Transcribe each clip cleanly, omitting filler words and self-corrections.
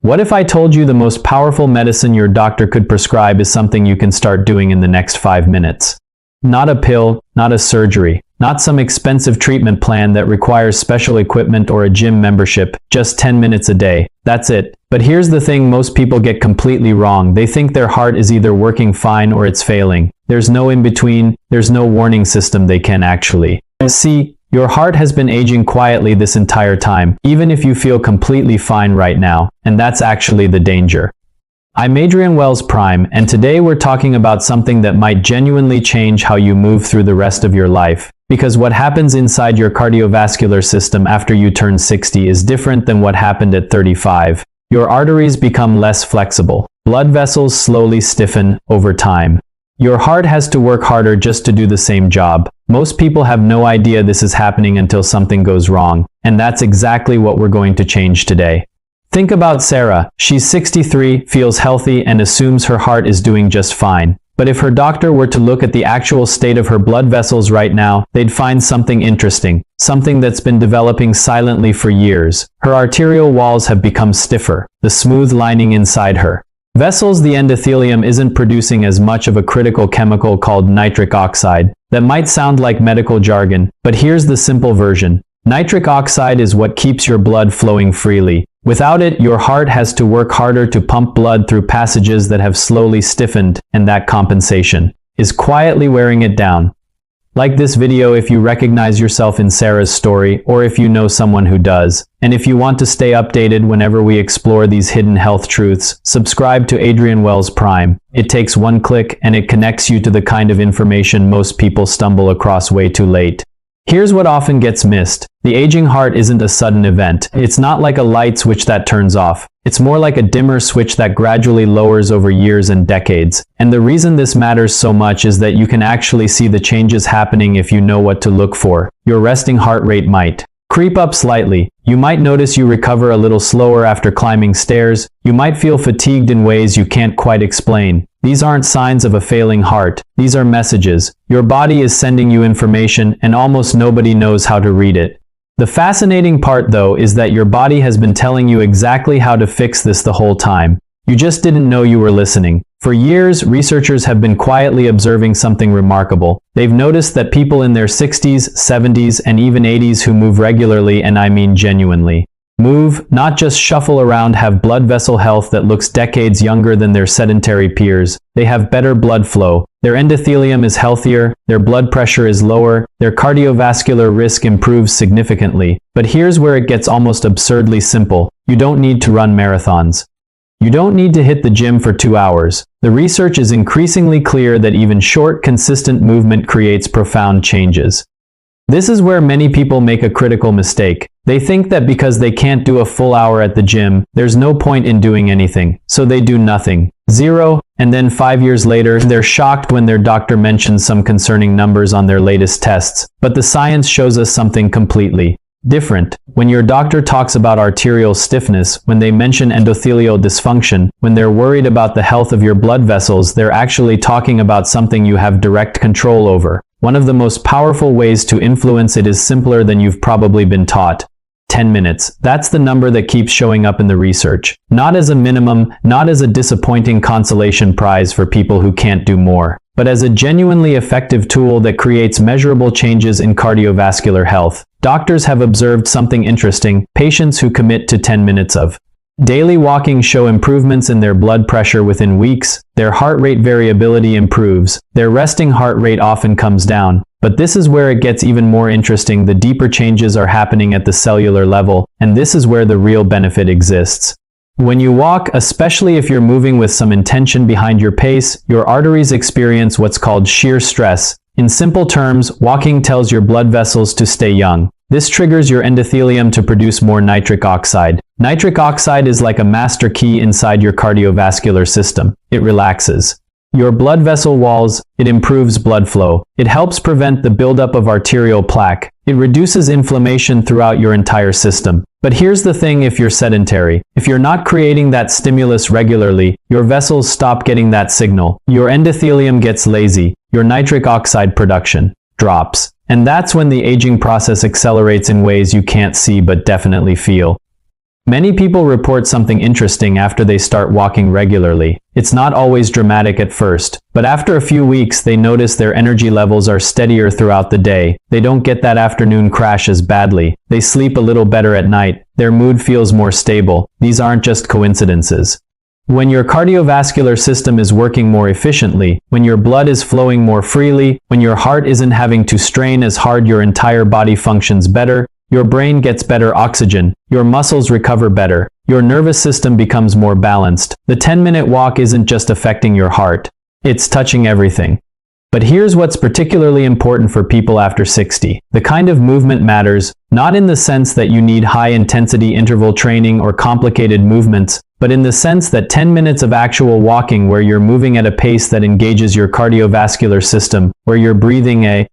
What if I told you the most powerful medicine your doctor could prescribe is something you can start doing in the next 5 minutes? Not a pill, not a surgery, not some expensive treatment plan that requires special equipment or a gym membership, just 10 minutes a day. That's it. But here's the thing most people get completely wrong. They think their heart is either working fine or it's failing. There's no in between, there's no warning system they can actually see. Your heart has been aging quietly this entire time, even if you feel completely fine right now, and that's actually the danger. I'm Adrian Wells Prime, and today we're talking about something that might genuinely change how you move through the rest of your life. Because what happens inside your cardiovascular system after you turn 60 is different than what happened at 35. Your arteries become less flexible. Blood vessels slowly stiffen over time. Your heart has to work harder just to do the same job. Most people have no idea this is happening until something goes wrong, and that's exactly what we're going to change today. Think about Sarah. She's 63, feels healthy, and assumes her heart is doing just fine. But if her doctor were to look at the actual state of her blood vessels right now, they'd find something interesting, something that's been developing silently for years. Her arterial walls have become stiffer, the smooth lining inside her vessels, the endothelium, isn't producing as much of a critical chemical called nitric oxide. That might sound like medical jargon, but here's the simple version. Nitric oxide is what keeps your blood flowing freely. Without it, your heart has to work harder to pump blood through passages that have slowly stiffened, and that compensation is quietly wearing it down. Like this video if you recognize yourself in Sarah's story, or if you know someone who does. And if you want to stay updated whenever we explore these hidden health truths, subscribe to Adrian Wells Prime. It takes one click and it connects you to the kind of information most people stumble across way too late. Here's what often gets missed. The aging heart isn't a sudden event. It's not like a light switch that turns off. It's more like a dimmer switch that gradually lowers over years and decades. And the reason this matters so much is that you can actually see the changes happening if you know what to look for. Your resting heart rate might creep up slightly. You might notice you recover a little slower after climbing stairs. You might feel fatigued in ways you can't quite explain. These aren't signs of a failing heart. These are messages. Your body is sending you information, and almost nobody knows how to read it. The fascinating part, though, is that your body has been telling you exactly how to fix this the whole time. You just didn't know you were listening. For years, researchers have been quietly observing something remarkable. They've noticed that people in their 60s, 70s, and even 80s who move regularly, and I mean genuinely move, not just shuffle around, have blood vessel health that looks decades younger than their sedentary peers. They have better blood flow. Their endothelium is healthier, their blood pressure is lower, their cardiovascular risk improves significantly. But here's where it gets almost absurdly simple. You don't need to run marathons. You don't need to hit the gym for 2 hours. The research is increasingly clear that even short, consistent movement creates profound changes. This is where many people make a critical mistake. They think that because they can't do a full hour at the gym, there's no point in doing anything, so they do nothing. Zero. And then 5 years later, they're shocked when their doctor mentions some concerning numbers on their latest tests. But the science shows us something completely different. When your doctor talks about arterial stiffness, when they mention endothelial dysfunction, when they're worried about the health of your blood vessels, they're actually talking about something you have direct control over. One of the most powerful ways to influence it is simpler than you've probably been taught. 10 minutes. That's the number that keeps showing up in the research. Not as a minimum, not as a disappointing consolation prize for people who can't do more, but as a genuinely effective tool that creates measurable changes in cardiovascular health. Doctors have observed something interesting. Patients who commit to 10 minutes of daily walking show improvements in their blood pressure within weeks. Their heart rate variability improves. Their resting heart rate often comes down. But this is where it gets even more interesting. The deeper changes are happening at the cellular level, and this is where the real benefit exists. When you walk, especially if you're moving with some intention behind your pace, your arteries experience what's called shear stress. In simple terms, walking tells your blood vessels to stay young. This triggers your endothelium to produce more nitric oxide. Nitric oxide is like a master key inside your cardiovascular system. It relaxes your blood vessel walls, it improves blood flow. It helps prevent the buildup of arterial plaque. It reduces inflammation throughout your entire system. But here's the thing: if you're sedentary, if you're not creating that stimulus regularly, your vessels stop getting that signal. Your endothelium gets lazy. Your nitric oxide production drops. And that's when the aging process accelerates in ways you can't see but definitely feel. Many people report something interesting after they start walking regularly. It's not always dramatic at first, but after a few weeks they notice their energy levels are steadier throughout the day. They don't get that afternoon crash as badly. They sleep a little better at night. Their mood feels more stable. These aren't just coincidences. When your cardiovascular system is working more efficiently, when your blood is flowing more freely, when your heart isn't having to strain as hard, your entire body functions better. Your brain gets better oxygen, your muscles recover better, your nervous system becomes more balanced. The 10-minute walk isn't just affecting your heart, it's touching everything. But here's what's particularly important for people after 60. The kind of movement matters, not in the sense that you need high-intensity interval training or complicated movements, but in the sense that 10 minutes of actual walking where you're moving at a pace that engages your cardiovascular system, where you're breathing a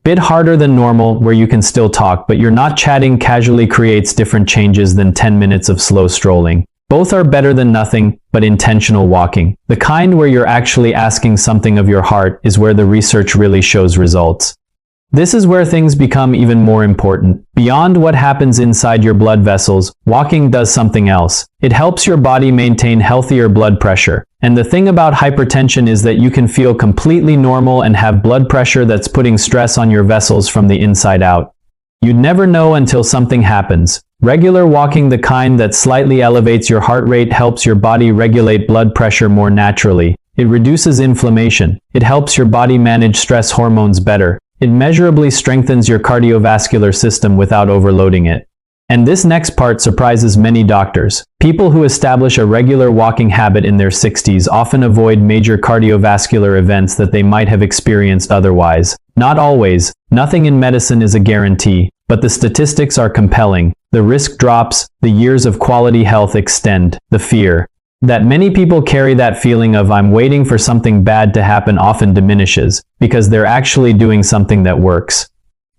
bit harder than normal, where you can still talk but you're not chatting casually, creates different changes than 10 minutes of slow strolling. Both are better than nothing but intentional walking. The kind where you're actually asking something of your heart is where the research really shows results. This is where things become even more important. Beyond what happens inside your blood vessels, walking does something else. It helps your body maintain healthier blood pressure. And the thing about hypertension is that you can feel completely normal and have blood pressure that's putting stress on your vessels from the inside out. You'd never know until something happens. Regular walking, the kind that slightly elevates your heart rate, helps your body regulate blood pressure more naturally. It reduces inflammation. It helps your body manage stress hormones better. It measurably strengthens your cardiovascular system without overloading it. And this next part surprises many doctors. People who establish a regular walking habit in their 60s often avoid major cardiovascular events that they might have experienced otherwise. Not always. Nothing in medicine is a guarantee, but the statistics are compelling. The risk drops, the years of quality health extend. The fear that many people carry, that feeling of "I'm waiting for something bad to happen," often diminishes, because they're actually doing something that works.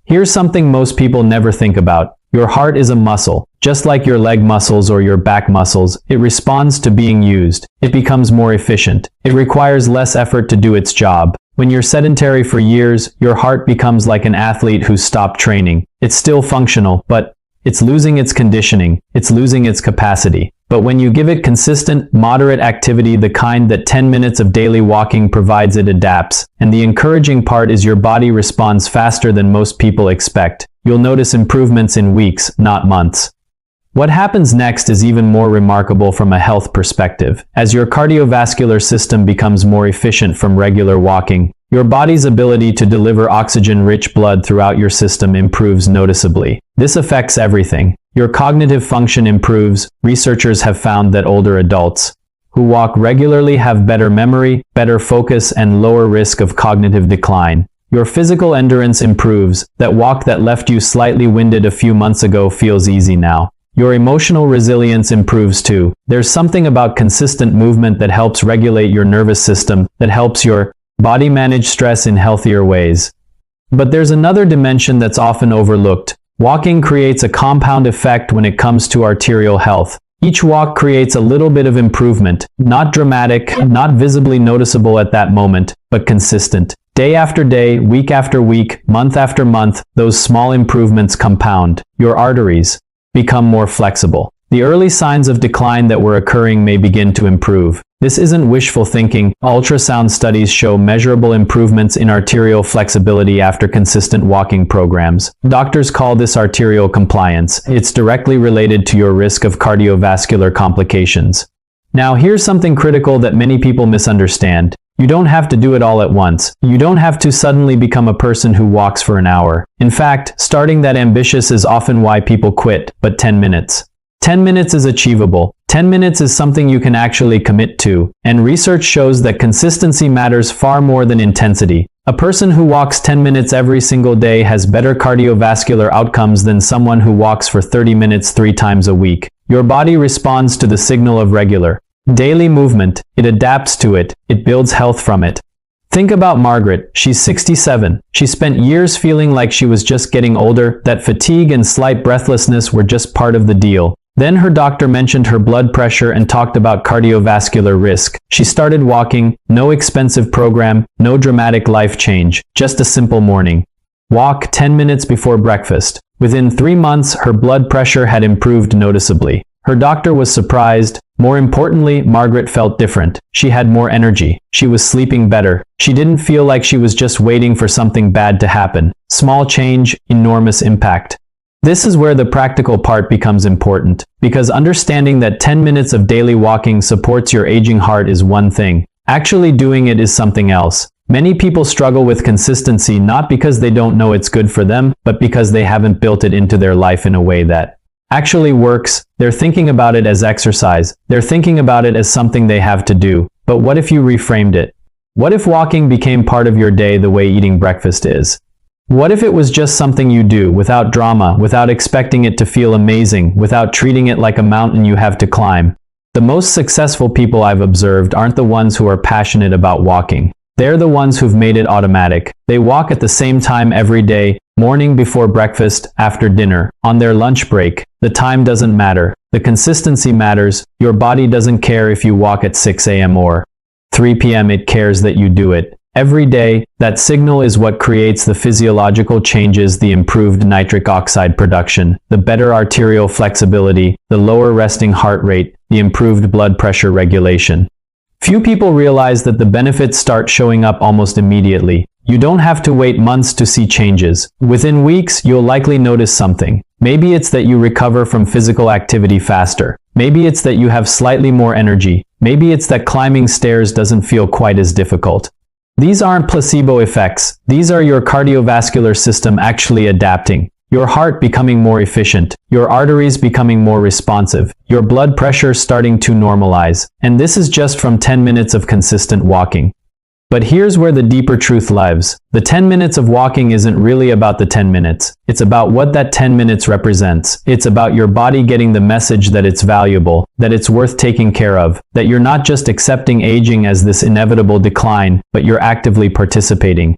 Here's something most people never think about. Your heart is a muscle. Just like your leg muscles or your back muscles, it responds to being used. It becomes more efficient. It requires less effort to do its job. When you're sedentary for years, your heart becomes like an athlete who's stopped training. It's still functional, but it's losing its conditioning. It's losing its capacity. But when you give it consistent, moderate activity, the kind that 10 minutes of daily walking provides, it adapts. And the encouraging part is your body responds faster than most people expect. You'll notice improvements in weeks, not months. What happens next is even more remarkable from a health perspective. As your cardiovascular system becomes more efficient from regular walking, your body's ability to deliver oxygen-rich blood throughout your system improves noticeably. This affects everything. Your cognitive function improves. Researchers have found that older adults who walk regularly have better memory, better focus, and lower risk of cognitive decline. Your physical endurance improves. That walk that left you slightly winded a few months ago feels easy now. Your emotional resilience improves too. There's something about consistent movement that helps regulate your nervous system, that helps your body manage stress in healthier ways. But there's another dimension that's often overlooked. Walking creates a compound effect when it comes to arterial health. Each walk creates a little bit of improvement, not dramatic, not visibly noticeable at that moment, but consistent. Day after day, week after week, month after month, those small improvements compound. Your arteries become more flexible. The early signs of decline that were occurring may begin to improve. This isn't wishful thinking. Ultrasound studies show measurable improvements in arterial flexibility after consistent walking programs. Doctors call this arterial compliance. It's directly related to your risk of cardiovascular complications. Now, here's something critical that many people misunderstand. You don't have to do it all at once. You don't have to suddenly become a person who walks for an hour. In fact, starting that ambitious is often why people quit. But 10 minutes. 10 minutes is achievable. 10 minutes is something you can actually commit to. And research shows that consistency matters far more than intensity. A person who walks 10 minutes every single day has better cardiovascular outcomes than someone who walks for 30 minutes 3 times a week. Your body responds to the signal of regular daily movement. It adapts to it. It builds health from it. Think about Margaret. She's 67. She spent years feeling like she was just getting older, that fatigue and slight breathlessness were just part of the deal. Then her doctor mentioned her blood pressure and talked about cardiovascular risk. She started walking. No expensive program, no dramatic life change, just a simple morning walk 10 minutes before breakfast. Within 3 months, her blood pressure had improved noticeably. Her doctor was surprised. More importantly, Margaret felt different. She had more energy. She was sleeping better. She didn't feel like she was just waiting for something bad to happen. Small change, enormous impact. This is where the practical part becomes important, because understanding that 10 minutes of daily walking supports your aging heart is one thing. Actually doing it is something else. Many people struggle with consistency not because they don't know it's good for them, but because they haven't built it into their life in a way that actually works. They're thinking about it as exercise. They're thinking about it as something they have to do. But what if you reframed it? What if walking became part of your day the way eating breakfast is? What if it was just something you do, without drama, without expecting it to feel amazing, without treating it like a mountain you have to climb? The most successful people I've observed aren't the ones who are passionate about walking. They're the ones who've made it automatic. They walk at the same time every day, morning before breakfast, after dinner, on their lunch break. The time doesn't matter. The consistency matters. Your body doesn't care if you walk at 6 a.m. or 3 p.m. It cares that you do it. Every day, that signal is what creates the physiological changes, the improved nitric oxide production, the better arterial flexibility, the lower resting heart rate, the improved blood pressure regulation. Few people realize that the benefits start showing up almost immediately. You don't have to wait months to see changes. Within weeks, you'll likely notice something. Maybe it's that you recover from physical activity faster. Maybe it's that you have slightly more energy. Maybe it's that climbing stairs doesn't feel quite as difficult. These aren't placebo effects. These are your cardiovascular system actually adapting. Your heart becoming more efficient. Your arteries becoming more responsive. Your blood pressure starting to normalize. And this is just from 10 minutes of consistent walking. But here's where the deeper truth lives. The 10 minutes of walking isn't really about the 10 minutes. It's about what that 10 minutes represents. It's about your body getting the message that it's valuable, that it's worth taking care of, that you're not just accepting aging as this inevitable decline, but you're actively participating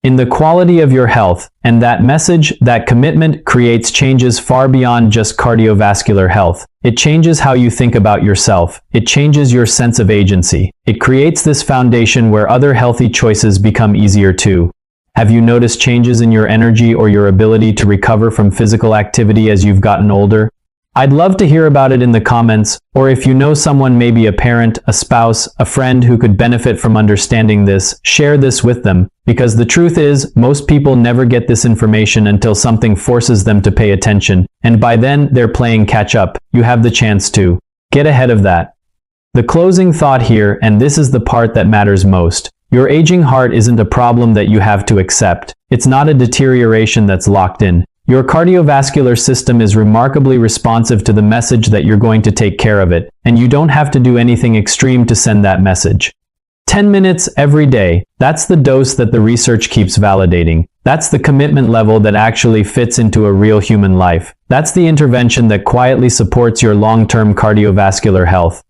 in the quality of your health. And that message, that commitment, creates changes far beyond just cardiovascular health. It changes how you think about yourself. It changes your sense of agency. It creates this foundation where other healthy choices become easier too. Have you noticed changes in your energy or your ability to recover from physical activity as you've gotten older? I'd love to hear about it in the comments, or if you know someone, maybe a parent, a spouse, a friend who could benefit from understanding this, share this with them, because the truth is, most people never get this information until something forces them to pay attention, and by then, they're playing catch up. You have the chance to get ahead of that. The closing thought here, and this is the part that matters most. Your aging heart isn't a problem that you have to accept. It's not a deterioration that's locked in. Your cardiovascular system is remarkably responsive to the message that you're going to take care of it, and you don't have to do anything extreme to send that message. 10 minutes every day, that's the dose that the research keeps validating. That's the commitment level that actually fits into a real human life. That's the intervention that quietly supports your long-term cardiovascular health.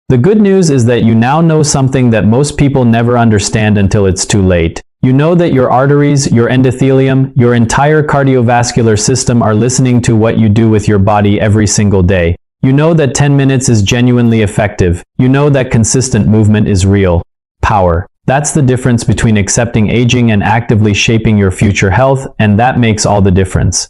The good news is that you now know something that most people never understand until it's too late. You know that your arteries, your endothelium, your entire cardiovascular system are listening to what you do with your body every single day. You know that 10 minutes is genuinely effective. You know that consistent movement is real power. That's the difference between accepting aging and actively shaping your future health, and that makes all the difference.